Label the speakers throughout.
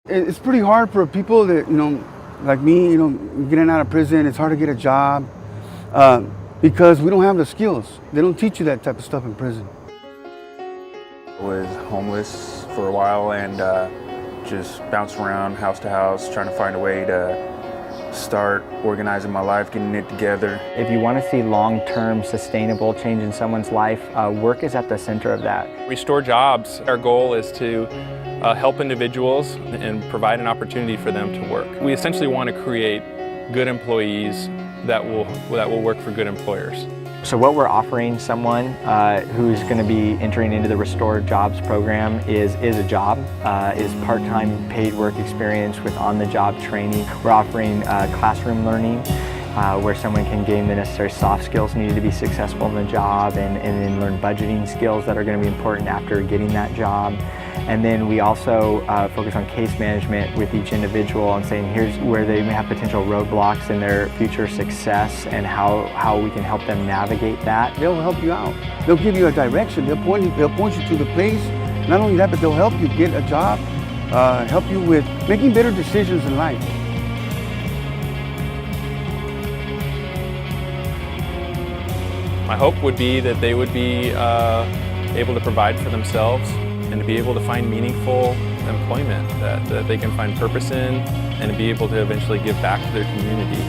Speaker 1: It's pretty hard for people that, like me, getting out of prison. It's hard to get a job because we don't have the skills. They don't teach you that type of stuff in prison.
Speaker 2: I was homeless for a while and just bounced around house to house trying to find a way to start organizing my life, getting it together.
Speaker 3: If you want to see long-term sustainable change in someone's life, work is at the center of that.
Speaker 4: Restore jobs. Our goal is to help individuals and provide an opportunity for them to work. We essentially want to create good employees that will work for good employers.
Speaker 3: So what we're offering someone who's going to be entering into the Restore Jobs program is a job, is part-time paid work experience with on-the-job training. We're offering classroom learning where someone can gain the necessary soft skills needed to be successful in the job and then learn budgeting skills that are going to be important after getting that job. And then we also focus on case management with each individual and saying here's where they may have potential roadblocks in their future success and how we can help them navigate that.
Speaker 1: They'll help you out. They'll give you a direction. They'll point you to the place. Not only that, but they'll help you get a job, help you with making better decisions in life.
Speaker 4: My hope would be that they would be able to provide for themselves and to be able to find meaningful employment that they can find purpose in and to be able to eventually give back to their community.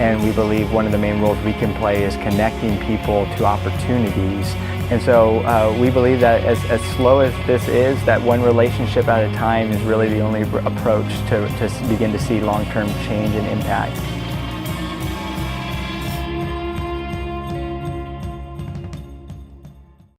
Speaker 3: And we believe one of the main roles we can play is connecting people to opportunities. And so we believe that as slow as this is, that one relationship at a time is really the only approach to begin to see long-term change and impact.